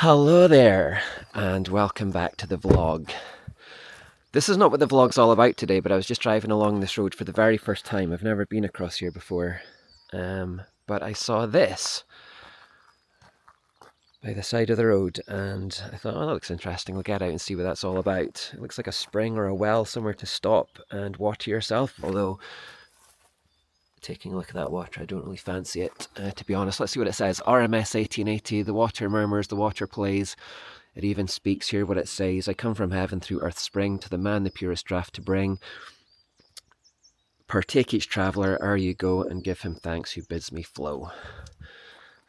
Hello there, and welcome back to the vlog. This is not what the vlog's all about today, but I was just driving along this road for the very first time. I've never been across here before, but I saw this by the side of the road, and I thought, oh, that looks interesting. I'll get out and see what that's all about. It looks like a spring or a well, somewhere to stop and water yourself, although taking a look at that water, I don't really fancy it, to be honest. Let's see what it says. RMS 1880, the water murmurs, the water plays. It even speaks here what it says. I come from heaven through earth's spring, to the man the purest draught to bring. Partake each traveller ere you go, and give him thanks who bids me flow.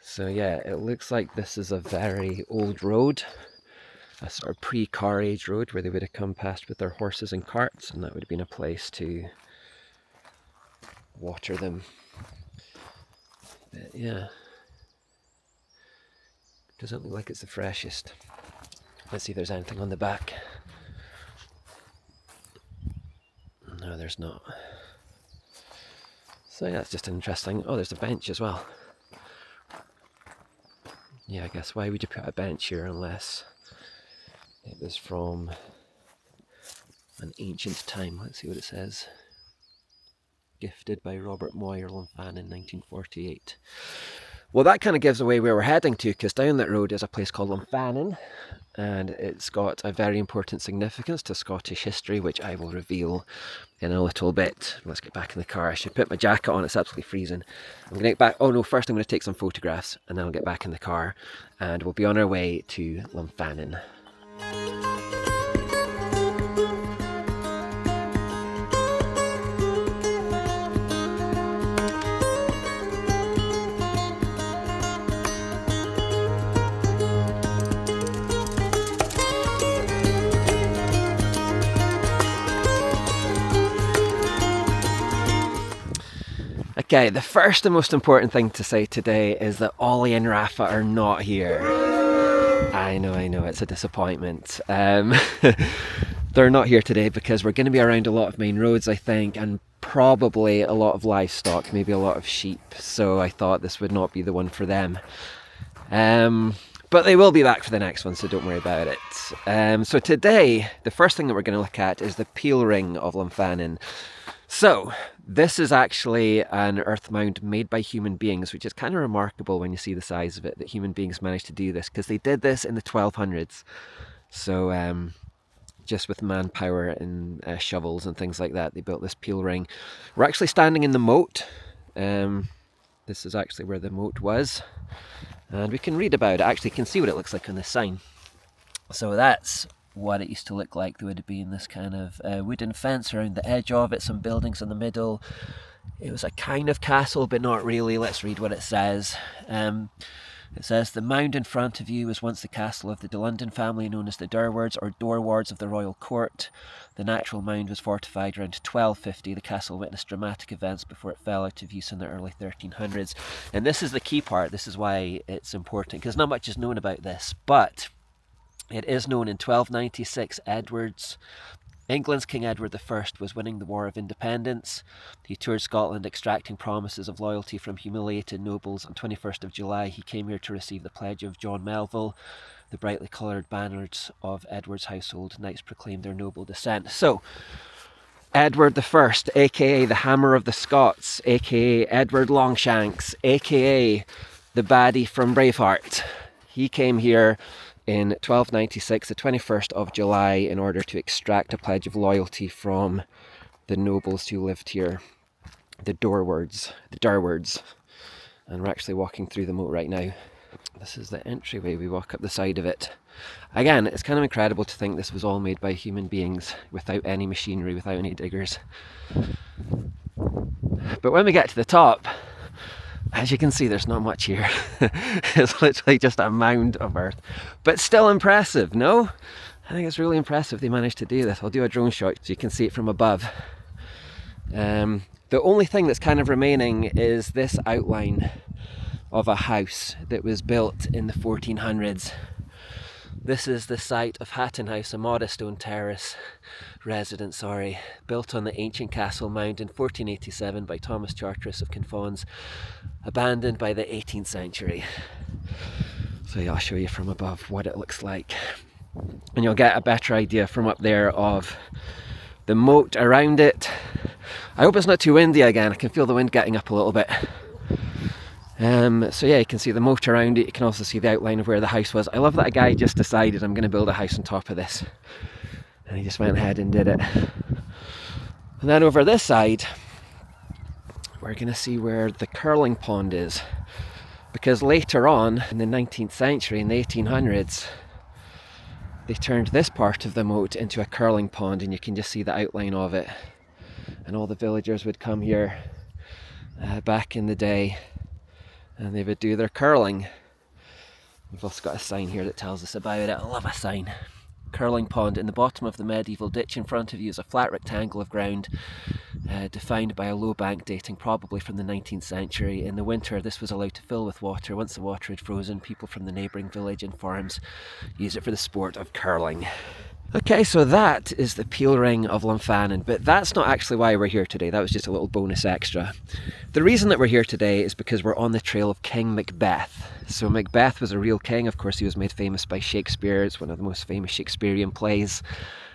So yeah, it looks like this is a very old road, a sort of pre-car age road where they would have come past with their horses and carts, and that would have been a place to water them. But yeah, doesn't look like it's the freshest. Let's see if there's anything on the back. No, there's not. So yeah, it's just interesting. Oh, there's a bench as well. Yeah, I guess why would you put a bench here unless it was from an ancient time? Let's see what it says. Gifted by Robert Moyer, Lumphanan, 1948. Well, that kind of gives away where we're heading to, because down that road is a place called Lumphanan, and it's got a very important significance to Scottish history, which I will reveal in a little bit. Let's get back in the car. I should put my jacket on, it's absolutely freezing. I'm going to get back, oh no, first I'm going to take some photographs, and then I'll get back in the car, and we'll be on our way to Lumphanan. Okay, the first and most important thing to say today is that Ollie and Rafa are not here. I know, it's a disappointment. They're not here today because we're going to be around a lot of main roads, I think, and probably a lot of livestock, maybe a lot of sheep, so I thought this would not be the one for them. But they will be back for the next one, so don't worry about it. So today, the first thing that we're going to look at is the peel ring of Lumphanan. So, this is actually an earth mound made by human beings, which is kind of remarkable when you see the size of it, that human beings managed to do this, because they did this in the 1200s. So, just with manpower and shovels and things like that, they built this peel ring. We're actually standing in the moat. This is actually where the moat was. And we can read about it. Actually, you can see what it looks like on this sign. So that's what it used to look like. There would have been this kind of wooden fence around the edge of it, some buildings in the middle. It was a kind of castle, but not really. Let's read what it says. It says, the mound in front of you was once the castle of the De London family, known as the Durwards or Doorwards of the royal court. The natural mound was fortified around 1250. The castle witnessed dramatic events before it fell out of use in the early 1300s. And this is the key part. This is why it's important, because not much is known about this, but it is known in 1296, England's King Edward I was winning the War of Independence. He toured Scotland extracting promises of loyalty from humiliated nobles. On 21st of July, he came here to receive the pledge of John Melville. The brightly coloured banners of Edward's household knights proclaimed their noble descent. So, Edward I, aka the Hammer of the Scots, aka Edward Longshanks, aka the baddie from Braveheart. He came here in 1296, the 21st of July, in order to extract a pledge of loyalty from the nobles who lived here, the Durwards. And we're actually walking through the moat right now. This is the entryway. We walk up the side of it. Again, it's kind of incredible to think this was all made by human beings without any machinery, without any diggers. But when we get to the top, as you can see, there's not much here. It's literally just a mound of earth. But still impressive, no? I think it's really impressive they managed to do this. I'll do a drone shot so you can see it from above. The only thing that's kind of remaining is this outline of a house that was built in the 1400s. This is the site of Hatton House, a modest stone terrace residence, built on the ancient castle mound in 1487 by Thomas Charteris of Kinfauns, abandoned by the 18th century. So yeah, I'll show you from above what it looks like. And you'll get a better idea from up there of the moat around it. I hope it's not too windy again. I can feel the wind getting up a little bit. So yeah, you can see the moat around it. You can also see the outline of where the house was. I love that a guy just decided, I'm going to build a house on top of this. And he just went ahead and did it. And then over this side, we're going to see where the curling pond is. Because later on, in the 19th century, in the 1800s, they turned this part of the moat into a curling pond, and you can just see the outline of it. And all the villagers would come here back in the day, and they would do their curling. We've also got a sign here that tells us about it. I love a sign. Curling pond. In the bottom of the medieval ditch in front of you is a flat rectangle of ground defined by a low bank dating probably from the 19th century. In the winter, this was allowed to fill with water. Once the water had frozen, people from the neighbouring village and farms used it for the sport of curling. Okay, so that is the peel ring of Lumphanan, but that's not actually why we're here today. That was just a little bonus extra. The reason that we're here today is because we're on the trail of King Macbeth. So Macbeth was a real king. Of course, he was made famous by Shakespeare. It's one of the most famous Shakespearean plays.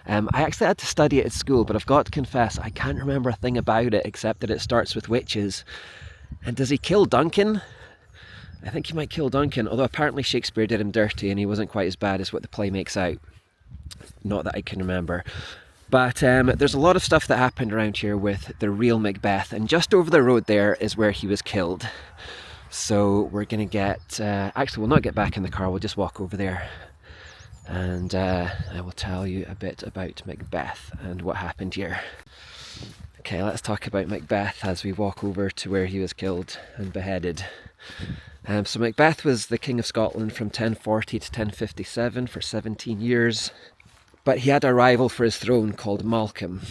I actually had to study it at school, but I've got to confess, I can't remember a thing about it except that it starts with witches. And does he kill Duncan? I think he might kill Duncan, although apparently Shakespeare did him dirty and he wasn't quite as bad as what the play makes out. Not that I can remember. But there's a lot of stuff that happened around here with the real Macbeth, and just over the road there is where he was killed. So we're going to get... actually, we'll not get back in the car, we'll just walk over there. And I will tell you a bit about Macbeth and what happened here. Okay, let's talk about Macbeth as we walk over to where he was killed and beheaded. So Macbeth was the King of Scotland from 1040 to 1057 for 17 years. But he had a rival for his throne called Malcolm,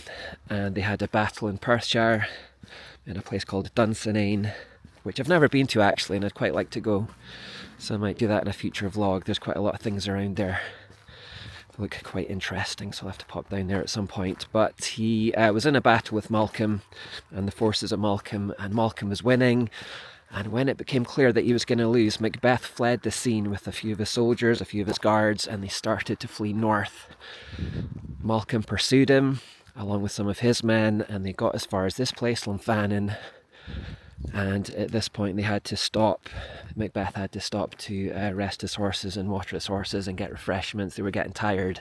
and they had a battle in Perthshire in a place called Lumphanan, which I've never been to actually, and I'd quite like to go. So I might do that in a future vlog. There's quite a lot of things around there that look quite interesting, so I'll have to pop down there at some point. But he was in a battle with Malcolm and the forces of Malcolm, and Malcolm was winning. And when it became clear that he was going to lose, Macbeth fled the scene with a few of his soldiers, a few of his guards, and they started to flee north. Malcolm pursued him, along with some of his men, and they got as far as this place, Lumphanan. And at this point they had to stop. Macbeth had to stop to rest his horses and water his horses and get refreshments. They were getting tired.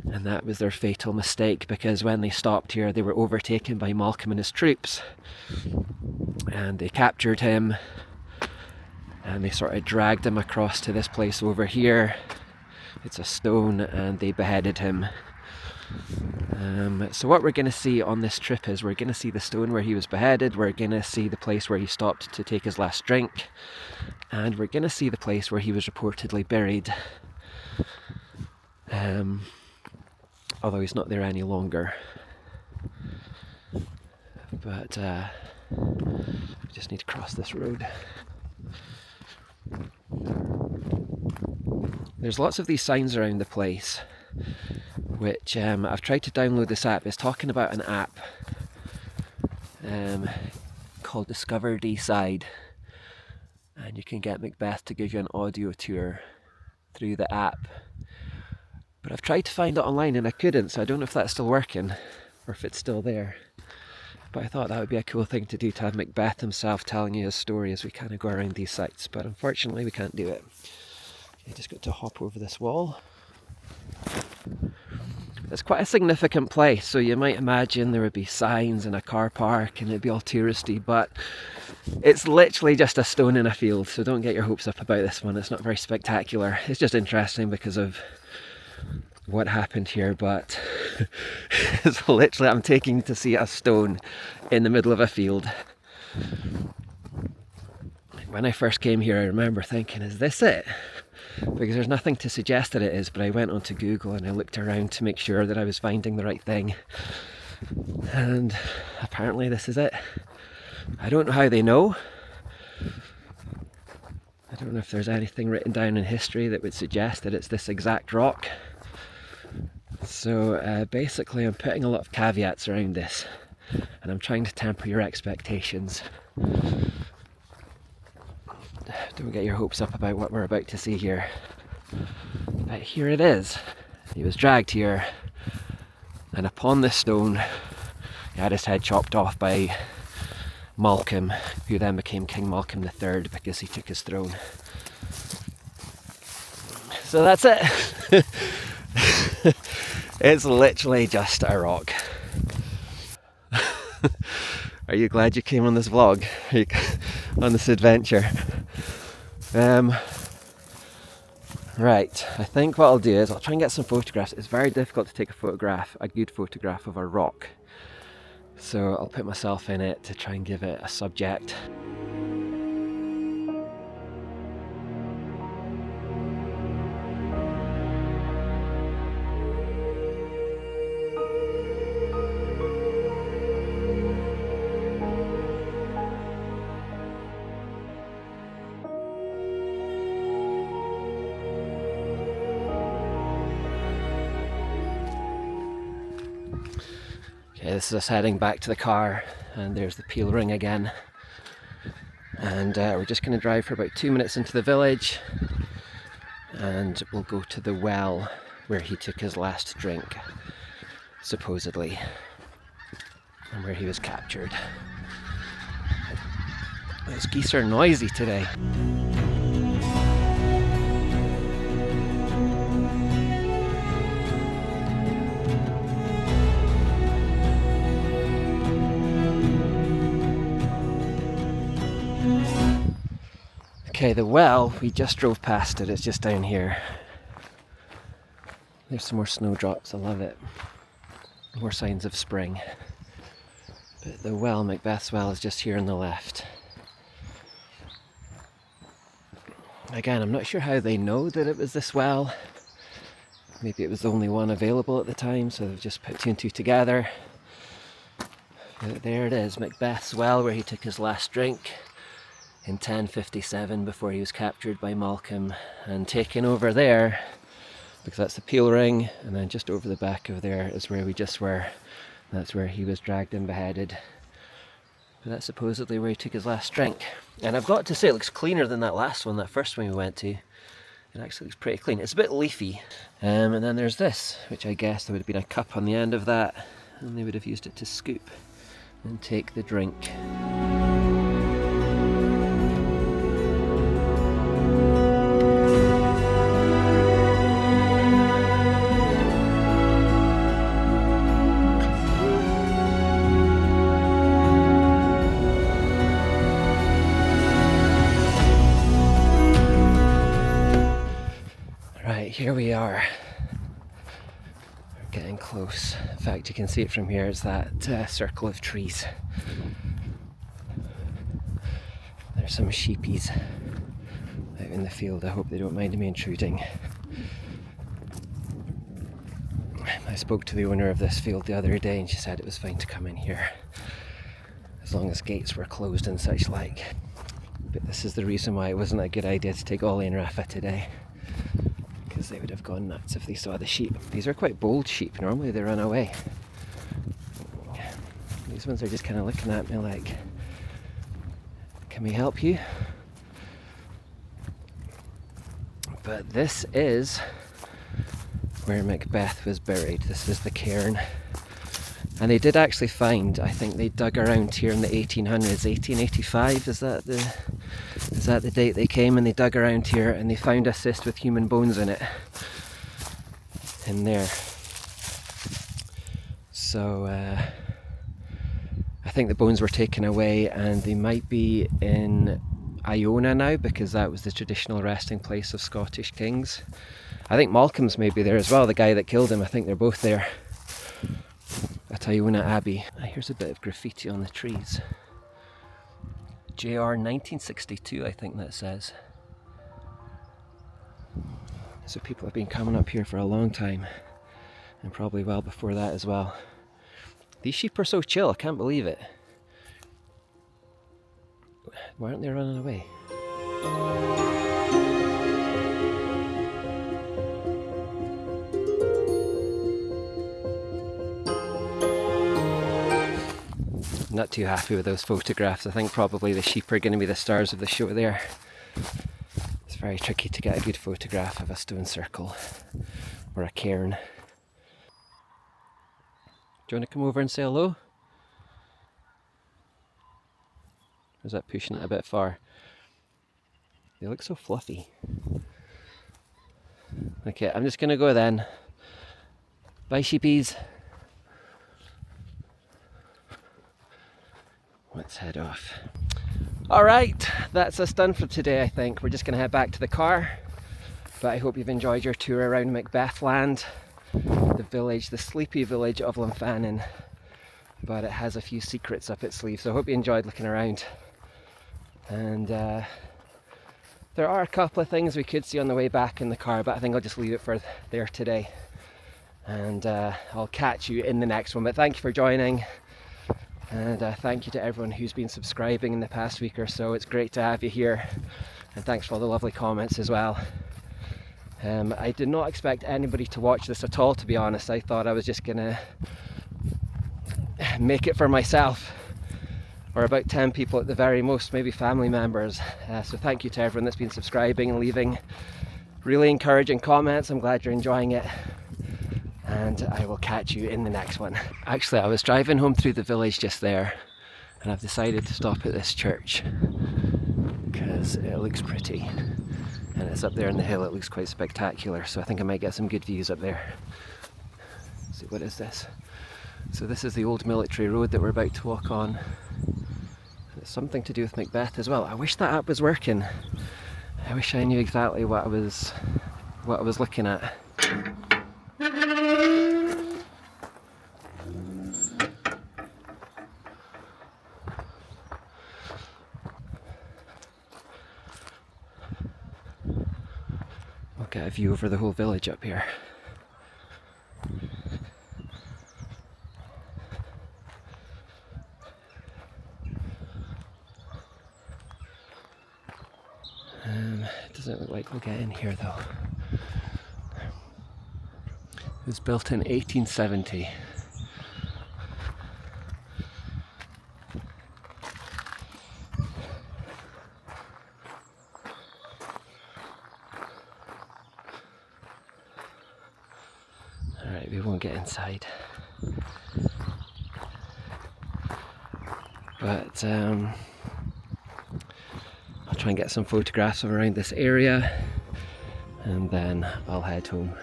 And that was their fatal mistake, because when they stopped here, they were overtaken by Malcolm and his troops. And they captured him, and they sort of dragged him across to this place over here. It's a stone, and they beheaded him. So what we're going to see on this trip is we're going to see the stone where he was beheaded, we're going to see the place where he stopped to take his last drink, and we're going to see the place where he was reportedly buried. Although he's not there any longer. But we just need to cross this road. There's lots of these signs around the place, which I've tried to download this app. It's talking about an app called Discover D-Side, and you can get Macbeth to give you an audio tour through the app. But I've tried to find it online and I couldn't, so I don't know if that's still working or if it's still there. But I thought that would be a cool thing to do, to have Macbeth himself telling you his story as we kind of go around these sites, but unfortunately we can't do it. You just got to hop over this wall. It's quite a significant place, so you might imagine there would be signs and a car park and it'd be all touristy, but it's literally just a stone in a field, so don't get your hopes up about this one. It's not very spectacular. It's just interesting because of what happened here, but it's literally, I'm taking to see a stone in the middle of a field. When I first came here, I remember thinking, is this it? Because there's nothing to suggest that it is, but I went onto Google and I looked around to make sure that I was finding the right thing, and apparently this is it. I don't know how they know. I don't know if there's anything written down in history that would suggest that it's this exact rock. So basically I'm putting a lot of caveats around this, and I'm trying to temper your expectations. don't get your hopes up about what we're about to see here. But here it is. He was dragged here, and upon this stone he had his head chopped off by Malcolm, who then became King Malcolm III because he took his throne. So that's it. It's literally just a rock. Are you glad you came on this vlog? On this adventure? Right, I think what I'll do is I'll try and get some photographs. It's very difficult to take a good photograph of a rock. So I'll put myself in it to try and give it a subject. Okay, this is us heading back to the car, and there's the peel ring again. And we're just going to drive for about 2 minutes into the village, and we'll go to the well where he took his last drink, supposedly, and where he was captured. Those geese are noisy today. Okay, the well, we just drove past it, it's just down here. There's some more snowdrops, I love it. More signs of spring. But the well, Macbeth's well, is just here on the left. Again, I'm not sure how they know that it was this well. Maybe it was the only one available at the time, so they've just put two and two together. But there it is, Macbeth's well, where he took his last drink in 1057 before he was captured by Malcolm and taken over there, because that's the peel ring, and then just over the back of there is where we just were. That's where he was dragged and beheaded. But that's supposedly where he took his last drink. And I've got to say, it looks cleaner than that last one, that first one we went to. It actually looks pretty clean. It's a bit leafy. And then there's this, which I guess there would have been a cup on the end of that, and they would have used it to scoop and take the drink. Here we are. We're getting close. In fact, you can see it from here. It's that circle of trees. There's some sheepies out in the field. I hope they don't mind me intruding. I spoke to the owner of this field the other day, and she said it was fine to come in here as long as gates were closed and such like. But this is the reason why it wasn't a good idea to take Ollie and Rafa today, because they would have gone nuts if they saw the sheep. These are quite bold sheep. Normally they run away. These ones are just kind of looking at me like, can we help you? But this is where Macbeth was buried. This is the cairn. And they did actually find, I think they dug around here in the 1800s, 1885, is that the date they came, and they dug around here and they found a cyst with human bones in it. In there. So I think the bones were taken away, and they might be in Iona now, because that was the traditional resting place of Scottish kings. I think Malcolm's maybe there as well, the guy that killed him. I think they're both there at Iona Abbey. Here's a bit of graffiti on the trees. JR 1962, I think that says. So people have been coming up here for a long time, and probably well before that as well. These sheep are so chill, I can't believe it. Why aren't they running away? Not too happy with those photographs. I think probably the sheep are going to be the stars of the show there. It's very tricky to get a good photograph of a stone circle or a cairn. Do you want to come over and say hello? Or is that pushing it a bit far? They look so fluffy. Okay, I'm just going to go then. Bye sheepies. Let's head off. Alright, that's us done for today I think. We're just going to head back to the car. But I hope you've enjoyed your tour around Macbeth land. The village, the sleepy village of Lumphanan. But it has a few secrets up its sleeve, so I hope you enjoyed looking around. And there are a couple of things we could see on the way back in the car, but I think I'll just leave it for there today. And I'll catch you in the next one. But thank you for joining. And thank you to everyone who's been subscribing in the past week or so. It's great to have you here. And thanks for all the lovely comments as well. I did not expect anybody to watch this at all, to be honest. I thought I was just gonna make it for myself, or about 10 people at the very most, maybe family members. So thank you to everyone that's been subscribing and leaving really encouraging comments. I'm glad you're enjoying it. And I will catch you in the next one. Actually, I was driving home through the village just there, and I've decided to stop at this church because it looks pretty. And it's up there in the hill, it looks quite spectacular, so I think I might get some good views up there. Let's see, what is this? So this is the old military road that we're about to walk on. It's something to do with Macbeth as well. I wish that app was working. I wish I knew exactly what I was looking at. I'll get a view over the whole village up here. It doesn't look like we'll get in here though. It was built in 1870. Alright, we won't get inside. But I'll try and get some photographs of around this area and then I'll head home.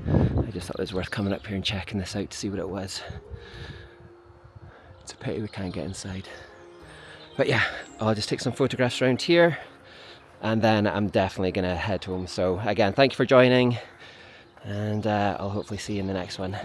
I just thought it was worth coming up here and checking this out to see what it was. It's a pity we can't get inside. But yeah, I'll just take some photographs around here and then I'm definitely going to head home. So again, thank you for joining and I'll hopefully see you in the next one.